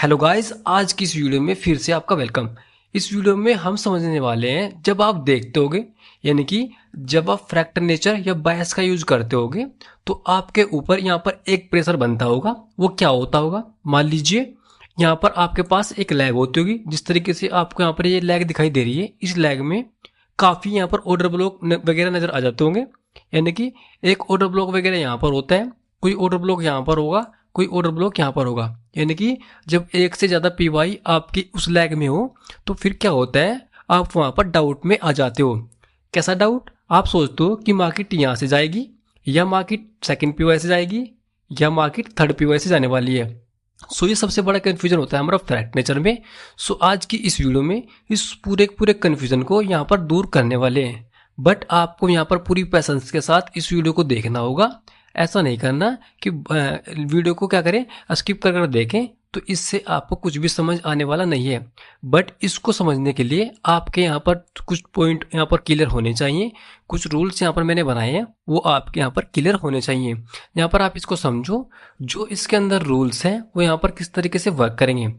Hello guys, आज की इस वीडियो में फिर से आपका वेलकम। इस वीडियो में हम समझने वाले हैं, जब आप देखते होगे यानी कि जब आप फ्रैक्टर नेचर या बायस का यूज करते होगे तो आपके ऊपर यहाँ पर एक प्रेशर बनता होगा। वो क्या होता होगा? मान लीजिए यहाँ पर आपके पास एक लैग होती होगी। जिस तरीके से आपको यहाँ पर ये लैग दिखाई दे रही है, इस लैग में काफ़ी यहाँ पर ऑर्डर ब्लॉक वगैरह नज़र आ जाते होंगे। यानी कि एक ऑर्डर ब्लॉक वगैरह यहाँ पर होता है, कोई ऑर्डर ब्लॉक यहाँ पर होगा, कोई ऑर्डर ब्लॉक यहाँ पर होगा। यानी कि जब एक से ज़्यादा पीवाई आपकी उस लैग में हो तो फिर क्या होता है, आप वहाँ पर डाउट में आ जाते हो। कैसा डाउट? आप सोचते हो कि मार्केट यहाँ से जाएगी, या मार्केट सेकंड पीवाई से जाएगी, या मार्केट थर्ड पीवाई से जाने वाली है। सो ये सबसे बड़ा कन्फ्यूजन होता है हमारा फ्रैक्ट नेचर में। सो आज की इस वीडियो में इस पूरे पूरे कन्फ्यूजन को यहाँ पर दूर करने वाले हैं। बट आपको यहाँ पर पूरी पैसेंस के साथ इस वीडियो को देखना होगा। ऐसा नहीं करना कि वीडियो को क्या करें, स्किप कर कर देखें, तो इससे आपको कुछ भी समझ आने वाला नहीं है। बट इसको समझने के लिए आपके यहाँ पर कुछ पॉइंट यहाँ पर क्लियर होने चाहिए। कुछ रूल्स यहाँ पर मैंने बनाए हैं, वो आपके यहाँ पर क्लियर होने चाहिए। यहाँ पर आप इसको समझो, जो इसके अंदर रूल्स हैं वो यहाँ पर किस तरीके से वर्क करेंगे।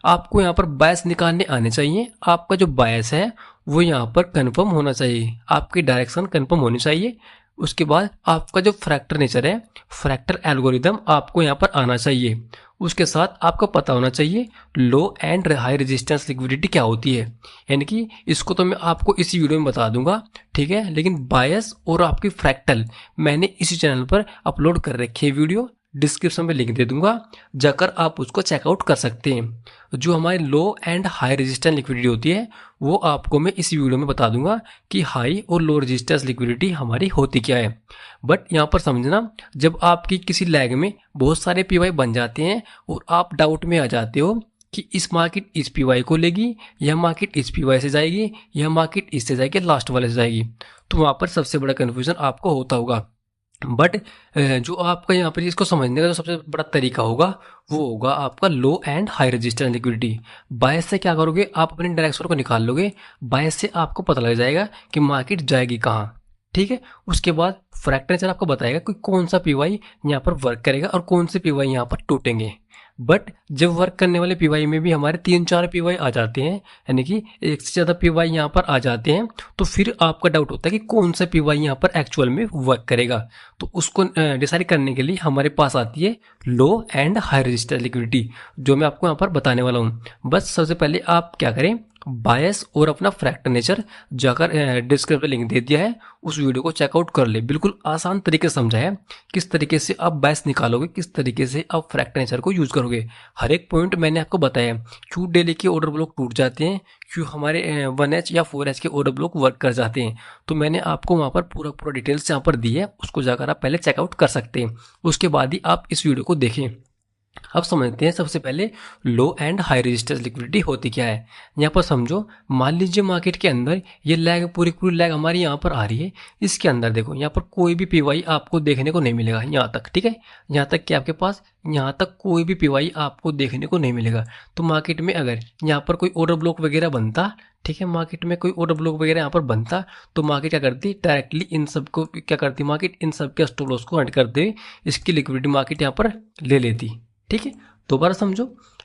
आपको यहाँ पर बायस निकालने आने चाहिए। आपका जो बायस है वो यहाँ पर कंफर्म होना चाहिए, आपकी डायरेक्शन कंफर्म होनी चाहिए। उसके बाद आपका जो फ्रैक्टर नेचर है, फ्रैक्टर एल्गोरिदम आपको यहाँ पर आना चाहिए। उसके साथ आपको पता होना चाहिए लो एंड हाई रेजिस्टेंस लिक्विडिटी क्या होती है। यानी कि इसको तो मैं आपको इसी वीडियो में बता दूंगा, ठीक है। लेकिन बायस और आपकी फ्रैक्टल मैंने इसी चैनल पर अपलोड कर रखी है वीडियो, डिस्क्रिप्शन में लिंक दे दूंगा, जाकर आप उसको चेकआउट कर सकते हैं। जो हमारी लो एंड हाई रेजिस्टेंस लिक्विडिटी होती है वो आपको मैं इसी वीडियो में बता दूंगा कि हाई और लो रेजिस्टेंस लिक्विडिटी हमारी होती क्या है। बट यहाँ पर समझना, जब आपकी किसी लैग में बहुत सारे पीवाई बन जाते हैं और आप डाउट में आ जाते हो कि इस मार्केट इस पीवाई को लेगी, या मार्केट इस पीवाई से जाएगी, या मार्केट इससे जाएगी, लास्ट वाले से जाएगी, तो वहाँ पर सबसे बड़ा कन्फ्यूजन आपको होता होगा। बट जो आपका यहाँ पर इसको समझने का जो सबसे बड़ा तरीका होगा वो होगा आपका लो एंड हाई रेजिस्टेंस लिक्विडिटी। बायस से क्या करोगे, आप अपनी डायरेक्शन को निकाल लोगे। बायस से आपको पता लग जाएगा कि मार्केट जाएगी कहाँ, ठीक है। उसके बाद फ्रैक्टर नेचर आपको बताएगा कि कौन सा पीवाई यहाँ पर वर्क करेगा और कौन से पीवाई यहाँ पर टूटेंगे। बट जब वर्क करने वाले पीवाई में भी हमारे 3-4 पीवाई आ जाते हैं, यानी कि एक से ज़्यादा पीवाई यहाँ पर आ जाते हैं, तो फिर आपका डाउट होता है कि कौन सा पीवाई यहाँ पर एक्चुअल में वर्क करेगा। तो उसको डिसाइड करने के लिए हमारे पास आती है लो एंड हाई रेजिस्टेंस लिक्विडिटी, जो मैं आपको यहाँ पर बताने वाला हूँ। बस सबसे पहले आप क्या करें, बायस और अपना फ्रैक्टर नेचर जाकर डिस्क्रिप्शन लिंक दे दिया है, उस वीडियो को चेकआउट कर ले। बिल्कुल आसान तरीके से समझा है किस तरीके से आप बायस निकालोगे, किस तरीके से आप फ्रैक्टर नेचर को यूज करोगे। हर एक पॉइंट मैंने आपको बताया। क्यों डेली के ऑर्डर ब्लॉक टूट जाते हैं, क्यों हमारे 1H या 4H के ऑर्डर ब्लॉक वर्क कर जाते हैं, तो मैंने आपको वहाँ पर पूरा पूरा डिटेल्स यहाँ पर दी है। उसको जाकर आप पहले चेकआउट कर सकते हैं, उसके बाद ही आप इस वीडियो को देखें। अब समझते हैं सबसे पहले लो एंड हाई रेजिस्टेंस लिक्विडिटी होती क्या है। यहाँ पर समझो, मान लीजिए मार्केट के अंदर ये लैग पूरी पूरी लैग हमारी यहाँ पर आ रही है। इसके अंदर देखो, यहाँ पर कोई भी पीवाई आपको देखने को नहीं मिलेगा यहाँ तक, ठीक है। यहाँ तक कि आपके पास यहाँ तक कोई भी पीवाई आपको देखने को नहीं मिलेगा। तो मार्केट में अगर यहाँ पर कोई ऑर्डर ब्लॉक वगैरह बनता, ठीक है, मार्केट में कोई ऑर्डर ब्लॉक वगैरह यहाँ पर बनता, तो मार्केट क्या करती, डायरेक्टली इन सबको क्या करती, मार्केट इन सब के स्टॉप लॉस को हट कर दे, इसकी लिक्विडिटी मार्केट यहाँ पर ले लेती, ठीक है। दोबारा समझो,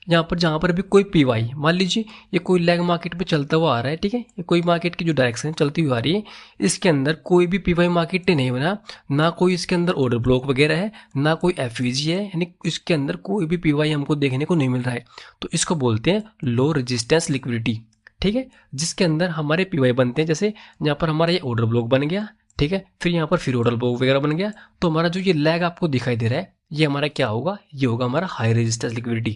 यहाँ पर जहाँ पर भी कोई पीवाई, मान लीजिए ये कोई लैग मार्केट में चलता हुआ आ रहा है, ठीक है, ये कोई मार्केट की जो डायरेक्शन चलती हुई आ रही है, इसके अंदर कोई भी पीवाई मार्केट ने नहीं बना, ना कोई इसके अंदर ऑर्डर ब्लॉक वगैरह है, ना कोई एफवीजी है, यानी इसके अंदर कोई भी पीवाई हमको देखने को नहीं मिल रहा है। तो इसको बोलते हैं लो रेजिस्टेंस लिक्विडिटी, ठीक है। जिसके अंदर हमारे पीवाई बनते हैं, जैसे यहाँ पर हमारा ये ऑर्डर ब्लॉक बन गया, ठीक है, फिर यहाँ पर फिर ऑर्डर ब्लॉक वगैरह बन गया, तो हमारा जो ये लैग आपको दिखाई दे रहा है, ये हमारा क्या होगा, ये होगा हमारा हाई रेजिस्टेंस लिक्विडिटी,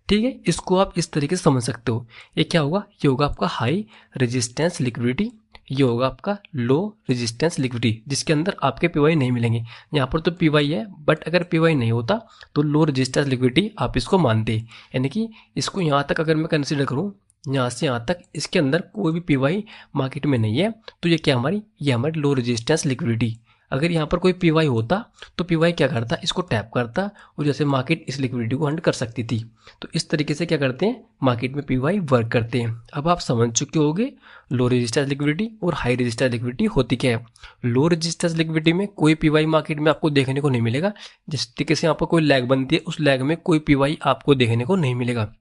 ठीक है। इसको आप इस तरीके से समझ सकते हो। ये क्या होगा, ये होगा आपका हाई रेजिस्टेंस लिक्विडिटी, ये होगा आपका लो रेजिस्टेंस लिक्विडिटी, जिसके अंदर आपके पीवाई नहीं मिलेंगे। यहाँ पर तो पीवाई है, बट अगर पीवाई नहीं होता तो लो रेजिस्टेंस लिक्विडिटी आप इसको मानते। यानी कि इसको यहाँ तक अगर मैं कंसिडर करूँ, यहाँ से यहाँ तक इसके अंदर कोई भी पीवाई मार्केट में नहीं है, तो ये क्या हमारी, ये हमारी लो रेजिस्टेंस लिक्विडिटी। अगर यहाँ पर कोई पीवाई होता तो पीवाई क्या करता, इसको टैप करता, और जैसे मार्केट इस लिक्विडिटी को हंड कर सकती थी। तो इस तरीके से क्या करते हैं, मार्केट में पीवाई वर्क करते हैं। अब आप समझ चुके होंगे लो रेजिस्टेंस लिक्विडिटी और हाई रेजिस्टेंस लिक्विडिटी होती क्या है। लो रेजिस्टेंस लिक्विडिटी में कोई पीवाई मार्केट में आपको देखने को नहीं मिलेगा। जिस तरीके से यहाँ पर कोई लैग बनती है, उस लैग में कोई पीवाई आपको देखने को नहीं मिलेगा।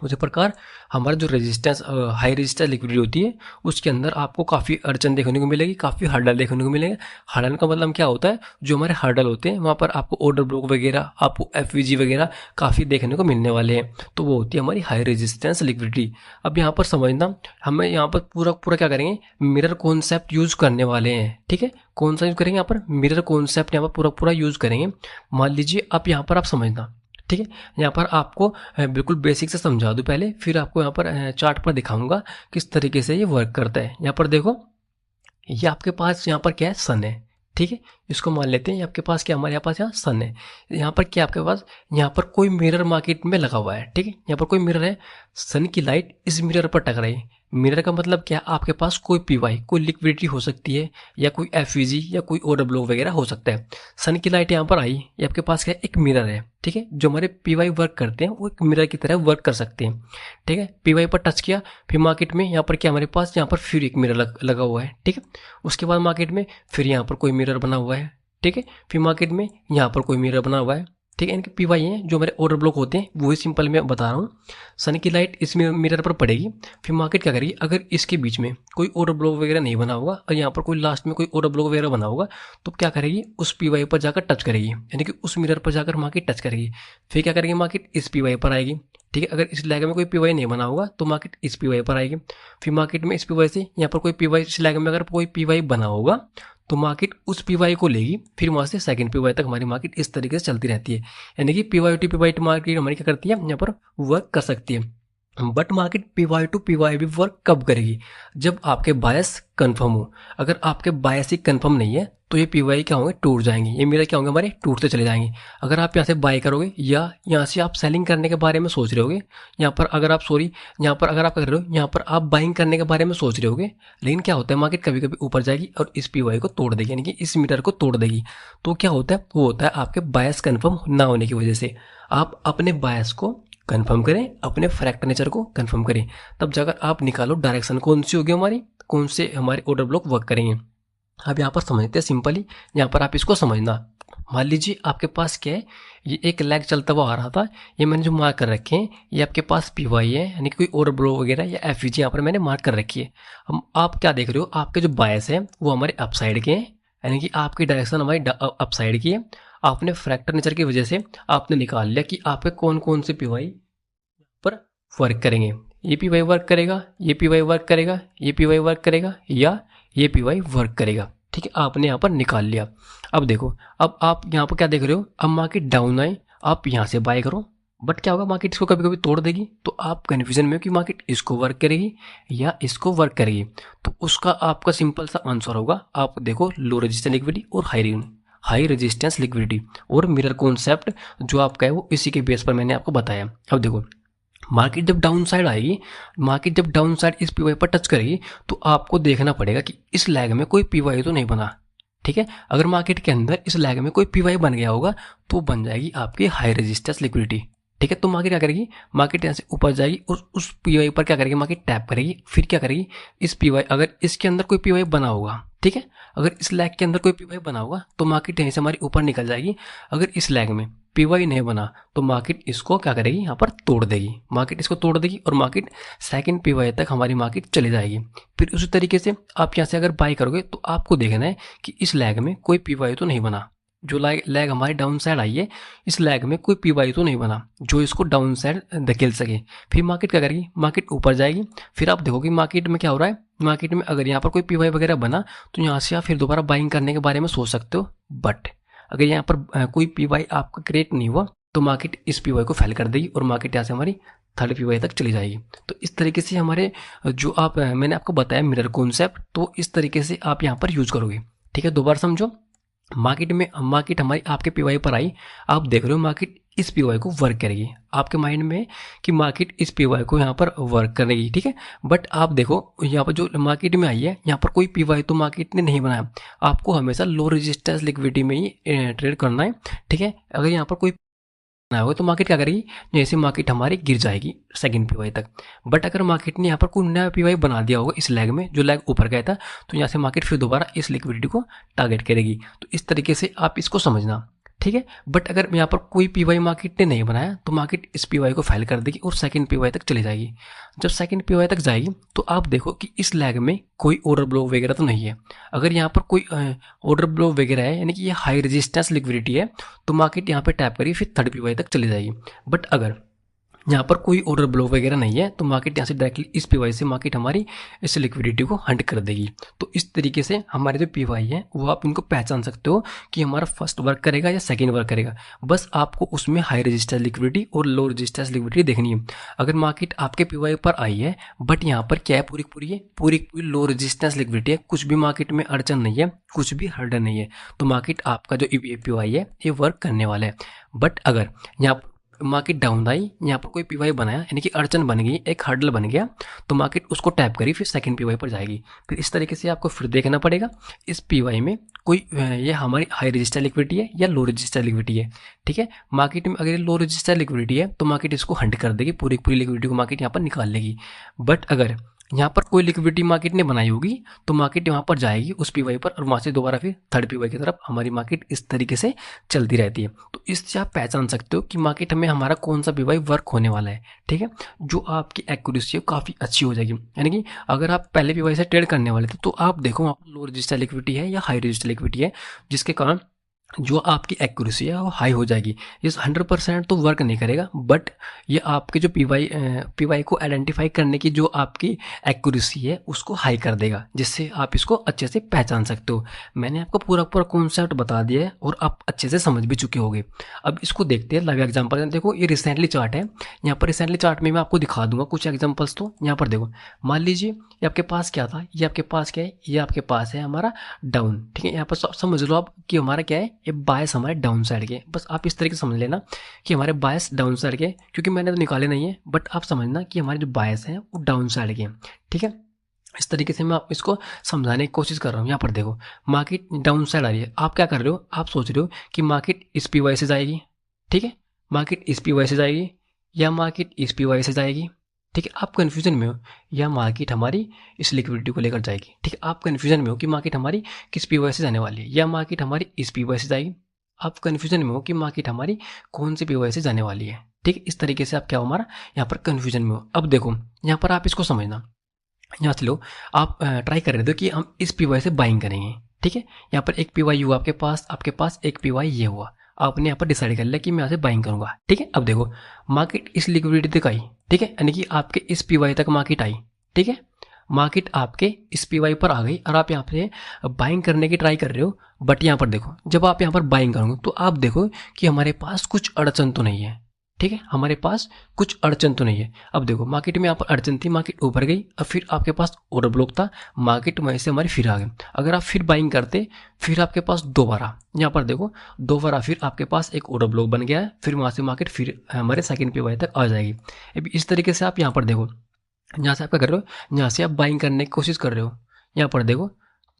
उसी प्रकार हमारा जो रेजिस्टेंस हाई रेजिस्टेंस लिक्विडिटी होती है उसके अंदर आपको काफ़ी अड़चन देखने को मिलेगी, काफ़ी हर्डल देखने को मिलेगा। हर्डल का मतलब क्या होता है, जो हमारे हर्डल होते हैं वहाँ पर आपको ऑर्डर ब्लॉक वगैरह, आपको एफवीजी वगैरह काफ़ी देखने को मिलने वाले हैं। तो वो होती है हमारी हाई रेजिस्टेंस लिक्विडिटी। अब यहाँ पर समझना, हमें यहाँ पर पूरा पूरा क्या करेंगे, मिरर कॉन्सेप्ट यूज़ करने वाले हैं। ठीक है, कौन सा यूज़ करेंगे यहाँ पर, मिरर कॉन्सेप्ट यहाँ पर पूरा पूरा यूज़ करेंगे। मान लीजिए अब यहाँ पर आप समझना, ठीक है, यहाँ पर आपको बिल्कुल बेसिक से समझा दूँ पहले, फिर आपको यहाँ पर चार्ट पर दिखाऊंगा किस तरीके से ये वर्क करता है। यहाँ पर देखो, ये आपके पास यहाँ पर क्या है, सन है। ठीक है, इसको मान लेते हैं, ये आपके पास क्या, हमारे यहाँ पास यहाँ सन है। यहाँ पर क्या आपके पास, यहाँ पर कोई मिरर मार्केट में लगा हुआ है। ठीक है, यहाँ पर कोई मिरर है, सन की लाइट इस मिरर पर टकराई है। मिरर का मतलब क्या, आपके पास कोई पीवाई, कोई लिक्विडिटी हो सकती है, या कोई एफवीजी या कोई ऑर्डर ब्लॉक वगैरह हो सकता है। सन की लाइट यहाँ पर आई, ये आपके पास क्या, एक मिरर है। ठीक है, जो हमारे पीवाई वर्क करते हैं वो एक मिरर की तरह वर्क कर सकते हैं। ठीक है, पीवाई पर टच किया, फिर मार्केट में यहाँ पर क्या, हमारे पास यहाँ पर फिर एक मिरर लगा हुआ है। ठीक है, उसके बाद मार्केट में फिर यहाँ पर कोई मिरर बना हुआ है। ठीक है, फिर मार्केट में यहाँ पर कोई मिरर बना हुआ है। ठीक है, इनके पीवाई हैं जो हमारे ऑर्डर ब्लॉक होते हैं, वही सिंपल मैं बता रहा हूँ। सन की लाइट इस मिरर पर पड़ेगी, फिर मार्केट क्या करेगी, अगर इसके बीच में कोई ऑर्डर ब्लॉक वगैरह नहीं बना होगा और यहाँ पर कोई लास्ट में कोई ऑर्डर ब्लॉक वगैरह बना होगा, तो क्या करेगी, उस पीवाई पर जाकर टच करेगी, यानी कि उस मिरर पर जाकर मार्केट टच करेगी। फिर क्या करेगी, मार्केट इस पीवाई पर आएगी। ठीक है, अगर इस लैग में कोई पीवाई नहीं बना होगा तो मार्केट इस पीवाई पर आएगी। फिर मार्केट में इस पीवाई से यहाँ पर कोई पीवाई, इस लैग में अगर कोई पीवाई बना होगा तो मार्केट उस पीवाई को लेगी, फिर वहां से सेकंड पीवाई तक हमारी मार्केट इस तरीके से चलती रहती है। यानी कि पीवाई टू पीवाई मार्केट हमारी क्या करती है, यहाँ पर वर्क कर सकती है। But market PY to PY भी वर्क कब करेगी, जब आपके बायस कंफर्म हो। अगर आपके बायस ही कंफर्म नहीं है तो ये पीवाई क्या होंगे, टूट जाएंगे, ये मिरर क्या होंगे, हमारे टूटते चले जाएंगे। अगर आप यहाँ से बाय करोगे या यहाँ से आप सेलिंग करने के बारे में सोच रहे होगे, यहाँ पर अगर आप यहाँ पर अगर आप कर रहे हो, यहाँ पर आप बाइंग करने के बारे में सोच रहे होगे, लेकिन क्या होता है, मार्केट कभी कभी ऊपर जाएगी और इस पीवाई को तोड़ देगी, यानी कि इस मिरर को तोड़ देगी। तो क्या होता है, वो होता है आपके बायस कन्फर्म ना होने की वजह से। आप अपने बायस को कंफर्म करें, अपने फ्रैक्टर नेचर को कंफर्म करें, तब जाकर आप निकालो डायरेक्शन कौन सी होगी हमारी, कौन से हमारे ऑर्डर ब्लॉक वर्क करेंगे। अब यहाँ पर समझते हैं सिंपली, यहाँ पर आप इसको समझना। मान लीजिए आपके पास क्या है, ये एक लैग चलता हुआ आ रहा था, ये मैंने जो मार्क कर रखे हैं ये आपके पास पीवाई है, यानी कि कोई ऑर्डर ब्लॉक वगैरह या एफवीजी यहाँ पर मैंने मार्क कर रखी है। हम आप क्या देख रहे हो, आपके जो बायस है वो हमारे अपसाइड के हैं, यानी कि आपकी डायरेक्शन हमारी अपसाइड की है। आपने फ्रैक्टर नेचर की वजह से आपने निकाल लिया कि आपके कौन कौन से पीवाई पर वर्क करेंगे। ये पीवाई वर्क करेगा, ये पीवाई वर्क करेगा, ये पीवाई वर्क करेगा, या ये पीवाई वर्क करेगा। ठीक है, आपने यहाँ पर निकाल लिया। अब देखो, अब आप यहाँ पर क्या देख रहे हो, अब मार्केट डाउन आए, आप यहाँ से बाय करो, बट क्या होगा, मार्केट इसको कभी कभी तोड़ देगी, तो आप कन्फ्यूजन में हो कि मार्केट इसको वर्क करेगी या इसको वर्क करेगी। तो उसका आपका सिंपल सा आंसर होगा, आप देखो लो रेजिस्टेंस लिक्विडिटी और हाई रेजिस्टेंस लिक्विडिटी और मिरर कॉन्सेप्ट जो आपका है वो इसी के बेस पर मैंने आपको बताया। अब देखो, मार्केट जब डाउन साइड आएगी, मार्केट जब डाउन साइड इस पीवाई पर टच करेगी, तो आपको देखना पड़ेगा कि इस लैग में कोई पीवाई तो नहीं बना। ठीक है, अगर मार्केट के अंदर इस लैग में कोई पीवाई बन गया होगा तो बन जाएगी आपकी हाई रेजिस्टेंस लिक्विडिटी। ठीक है, तो मार्केट क्या करेगी, मार्केट यहाँ से ऊपर जाएगी और उस पीवाई पर क्या करेगी, मार्केट टैप करेगी, फिर क्या करेगी, इस पीवाई, अगर इसके अंदर कोई पीवाई बना होगा, ठीक है, अगर इस लैग के अंदर कोई पीवाई बना होगा तो मार्केट यहीं से हमारी ऊपर निकल जाएगी। अगर इस लैग में पीवाई नहीं बना तो मार्केट इसको क्या करेगी, यहाँ पर तोड़ देगी, मार्केट इसको तोड़ देगी और मार्केट सेकंड पीवाई तक हमारी मार्केट चली जाएगी। फिर उसी तरीके से आप यहाँ से अगर बाय करोगे तो आपको देखना है कि इस लैग में कोई पीवाई तो नहीं बना, जो लैग हमारी डाउन साइड आई है इस लैग में कोई पीवाई तो नहीं बना जो इसको डाउन साइड धकेल सके। फिर मार्केट क्या करेगी, मार्केट ऊपर जाएगी। फिर आप देखोगे मार्केट में क्या हो रहा है, मार्केट में अगर यहाँ पर कोई पीवाई वगैरह बना तो यहाँ से आप फिर दोबारा बाइंग करने के बारे में सोच सकते हो। बट अगर यहाँ पर कोई पीवाई आपका क्रिएट नहीं हुआ तो मार्केट इस पीवाई को फेल कर देगी और मार्केट यहाँ से हमारी थर्ड पीवाई तक चली जाएगी। तो इस तरीके से हमारे जो आप मैंने आपको बताया मिरर कॉन्सेप्ट, तो इस तरीके से आप यहाँ पर यूज करोगे। ठीक है, दोबारा समझो, मार्केट हमारी आपके पीवाई पर आई, आप देख रहे हो मार्केट इस पीवाई को वर्क करेगी, आपके माइंड में कि मार्केट इस पीवाई को यहाँ पर वर्क करेगी। ठीक है, बट आप देखो यहाँ पर जो मार्केट में आई है यहाँ पर कोई पीवाई तो मार्केट ने नहीं बनाया, आपको हमेशा लो रेजिस्टेंस लिक्विडिटी में ही ट्रेड करना है। ठीक है, अगर यहाँ पर कोई ना हो तो मार्केट क्या करेगी, जैसे मार्केट हमारी गिर जाएगी सेकंड पीवाई तक। बट अगर मार्केट ने यहाँ पर कोई नया पीवाई बना दिया होगा इस लैग में, जो लैग ऊपर गया था, तो यहाँ से मार्केट फिर दोबारा इस लिक्विडिटी को टारगेट करेगी। तो इस तरीके से आप इसको समझना। ठीक है। बट अगर यहाँ पर कोई पीवाई मार्केट ने नहीं बनाया तो मार्केट इस पीवाई को फाइल कर देगी और सेकंड पीवाई तक चली जाएगी। जब सेकंड पीवाई तक जाएगी तो आप देखो कि इस लैग में कोई ऑर्डर ब्लो वगैरह तो नहीं है। अगर यहाँ पर कोई ऑर्डर ब्लो वगैरह है यानी कि ये हाई रेजिस्टेंस लिक्विडिटी है तो मार्केट यहाँ पे टैप करिए फिर थर्ड पीवाई तक चली जाएगी। बट अगर यहाँ पर कोई ऑर्डर ब्लो वगैरह नहीं है तो मार्केट यहाँ से डायरेक्टली इस पीवाई से मार्केट हमारी इस लिक्विडिटी को हंट कर देगी। तो इस तरीके से हमारे जो पीवाई है वो आप इनको पहचान सकते हो कि हमारा फर्स्ट वर्क करेगा या सेकंड वर्क करेगा। बस आपको उसमें हाई रजिस्टर लिक्विडिटी और लो रजिस्टर लिक्विडिटी देखनी है। अगर मार्केट आपके पीवाई पर आई है बट यहाँ पर क्या है, पूरी लो रजिस्टेंस लिक्विडिटी है, कुछ भी मार्केट में अड़चन नहीं है, कुछ भी हर्डल नहीं है, तो मार्केट आपका जो पीवाई है ये वर्क करने वाला है। बट अगर यहाँ मार्केट डाउन आई, यहाँ पर कोई पीवाई बनाया यानी कि अड़चन बन गई, एक हर्डल बन गया, तो मार्केट उसको टैप करी फिर सेकंड पीवाई पर जाएगी। फिर इस तरीके से आपको फिर देखना पड़ेगा इस पीवाई में कोई ये हमारी हाई रजिस्टर लिक्विडिटी है या लो रजिस्टर लिक्विडिटी है। ठीक है, मार्केट में अगर लो रजिस्टर लिक्विडिटी है तो मार्केट इसको हंट कर देगी, पूरी लिक्विडिटी को मार्केट यहाँ पर निकाल लेगी। बट अगर यहाँ पर कोई लिक्विडिटी मार्केट ने बनाई होगी तो मार्केट वहाँ पर जाएगी उस पीवाई पर और वहाँ से दोबारा फिर थर्ड पीवाई की तरफ हमारी मार्केट इस तरीके से चलती रहती है। तो इससे आप पहचान सकते हो कि मार्केट में हमारा कौन सा पीवाई वर्क होने वाला है। ठीक है, जो आपकी एक्यूरेसी है काफ़ी अच्छी हो जाएगी। यानी कि अगर आप पहले पीवाई से ट्रेड करने वाले थे तो आप देखो वहाँ पर लो रजिस्टर लिक्विडिटी है या हाई रजिस्टर लिक्विडिटी है, जिसके कारण जो आपकी एक्यूरेसी है वो हाई हो जाएगी। ये 100% तो वर्क नहीं करेगा बट ये आपके जो पीवाई को आइडेंटिफाई करने की जो आपकी एक्यूरेसी है उसको हाई कर देगा, जिससे आप इसको अच्छे से पहचान सकते हो। मैंने आपको पूरा कॉन्सेप्ट बता दिया है और आप अच्छे से समझ भी चुके होंगे। अब इसको देखते हैं लाइव एग्जाम्पल। देखो ये रिसेंटली चार्ट है, यहाँ पर रिसेंटली चार्ट में मैं आपको दिखा दूंगा कुछ एग्जाम्पल्स। तो यहाँ पर देखो, मान लीजिए ये आपके पास क्या था, ये आपके पास क्या है, ये आपके पास है हमारा डाउन। ठीक है, यहाँ पर समझ लो आप कि हमारा क्या है, ये बायस हमारे डाउन साइड के। बस आप इस तरीके से समझ लेना कि हमारे बायस डाउन साइड के, क्योंकि मैंने तो निकाले नहीं है बट आप समझना कि हमारे जो बायस हैं वो डाउन साइड के हैं। ठीक है, इस तरीके से मैं आप इसको समझाने की कोशिश कर रहा हूँ। यहाँ पर देखो मार्केट डाउन साइड आ रही है, आप क्या कर रहे हो, आप सोच रहे हो कि मार्केट इस पीवाई से जाएगी। ठीक है, मार्केट इस पीवाई से जाएगी या मार्केट इस पीवाई से जाएगी। ठीक है, आप कन्फ्यूजन में हो, या मार्केट हमारी इस लिक्विडिटी को लेकर जाएगी। ठीक है, आप कन्फ्यूजन में हो कि मार्केट हमारी किस पीवाई से जाने वाली है, या मार्केट हमारी इस पीवाई से जाएगी। आप कन्फ्यूजन में हो कि मार्केट हमारी कौन सी पीवाई से जाने वाली है। ठीक है, इस तरीके से आप क्या हो, हमारा यहाँ पर कन्फ्यूजन में हो। अब देखो यहाँ पर आप इसको समझना, यहाँ से लो आप ट्राई कर रहे थे कि हम इस पीवाई से बाइंग करेंगे। ठीक है, यहाँ पर एक पीवाई हुआ आपके पास एक पीवाई ये हुआ, आपने यहाँ पर डिसाइड कर लिया कि मैं यहाँ से बाइंग करूंगा। ठीक है, अब देखो मार्केट इस लिक्विडिटी तक आई। ठीक है, यानी कि आपके इस पीवाई तक मार्केट आई। ठीक है, मार्केट आपके इस पीवाई पर आ गई और आप यहाँ पे बाइंग करने की ट्राई कर रहे हो। बट यहाँ पर देखो, जब आप यहाँ पर बाइंग करोगे तो आप देखो कि हमारे पास कुछ अड़चन तो नहीं है। ठीक है, हमारे पास कुछ अड़चन तो नहीं है। अब देखो मार्केट में यहाँ पर अड़चन थी, मार्केट ऊपर गई, अब फिर आपके पास ऑर्डर ब्लॉक था, मार्केट वहीं से हमारी फिर आ गई। अगर आप फिर बाइंग करते, फिर आपके पास दोबारा यहाँ पर देखो दोबारा फिर आपके पास एक ऑर्डर ब्लॉक बन गया है, फिर वहाँ से मार्केट फिर हमारे सेकंड पीवाई तक आ जाएगी। अभी इस तरीके से आप यहाँ पर देखो, यहाँ से आप क्या कर रहे हो, यहाँ से आप बाइंग करने की कोशिश कर रहे हो। यहाँ पर देखो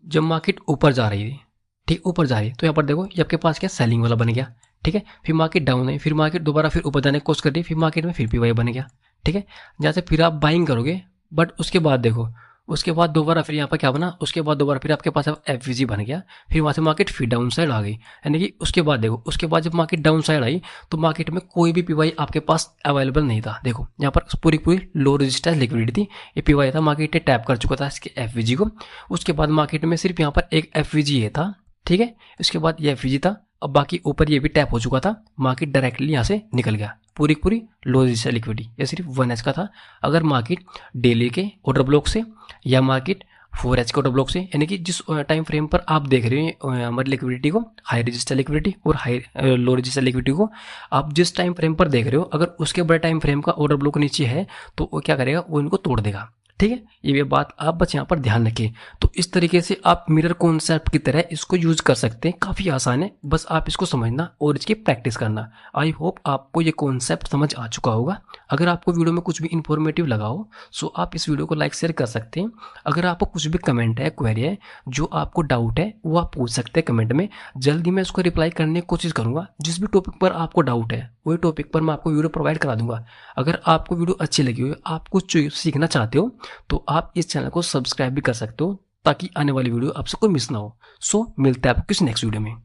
जब मार्केट ऊपर जा रही थी, ठीक ऊपर जा रही है, तो यहाँ पर देखो ये आपके पास क्या सेलिंग वाला बन गया। ठीक है, फिर मार्केट डाउन है, फिर मार्केट दोबारा फिर ऊपर जाने की कोशिश कर रही है, फिर मार्केट में फिर पीवाई बन गया। ठीक है, जहाँ से फिर आप बाइंग करोगे बट उसके बाद देखो, उसके बाद दोबारा फिर यहाँ पर क्या बना, उसके बाद दोबारा फिर आपके पास एफवीजी बन गया, फिर वहाँ से मार्केट फिर डाउन साइड आ गई। यानी कि उसके बाद देखो, उसके बाद जब मार्केट डाउन साइड आई तो मार्केट में कोई भी पीवाई आपके पास अवेलेबल नहीं था। देखो यहाँ पर पूरी लो रजिस्टर लिक्विडिटी थी, ये पीवाई था, मार्केट ने टैप कर चुका था इसके एफवीजी को। उसके बाद मार्केट में सिर्फ यहाँ पर एक एफवीजी ये था। ठीक है, उसके बाद ये एफवीजी था, अब बाकी ऊपर ये भी टैप हो चुका था, मार्केट डायरेक्टली यहाँ से निकल गया। पूरी लो रजिस्टर लिक्विडिटी, ये सिर्फ 1H का था। अगर मार्केट डेली के ऑर्डर ब्लॉक से या मार्केट 4H के ऑर्डर ब्लॉक से, यानी कि जिस टाइम फ्रेम पर आप देख रहे हो हमारी लिक्विडिटी को, हाई रजिस्टर लिक्विडिटी और हाई लो रजिस्टर लिक्विडिटी को, आप जिस टाइम फ्रेम पर देख रहे हो, अगर उसके बड़े टाइम फ्रेम का ऑर्डर ब्लॉक नीचे है तो वो क्या करेगा, वो इनको तोड़ देगा। ठीक है, ये बात आप बस यहाँ पर ध्यान रखें। तो इस तरीके से आप मिरर कॉन्सेप्ट की तरह इसको यूज कर सकते हैं, काफ़ी आसान है, बस आप इसको समझना और इसकी प्रैक्टिस करना। आई होप आपको ये कॉन्सेप्ट समझ आ चुका होगा। अगर आपको वीडियो में कुछ भी इन्फॉर्मेटिव लगा हो सो आप इस वीडियो को लाइक शेयर कर सकते हैं। अगर आपको कुछ भी कमेंट है, क्वेरी है, जो आपको डाउट है वो आप पूछ सकते हैं कमेंट में, जल्दी मैं उसको रिप्लाई करने की कोशिश करूँगा। जिस भी टॉपिक पर आपको डाउट है वही टॉपिक पर मैं आपको वीडियो प्रोवाइड करा दूंगा। अगर आपको वीडियो अच्छी लगी हो, आप कुछ सीखना चाहते हो तो आप इस चैनल को सब्सक्राइब भी कर सकते हो ताकि आने वाली वीडियो आपसे कोई मिस ना हो। सो मिलते हैं आपको किसी नेक्स्ट वीडियो में।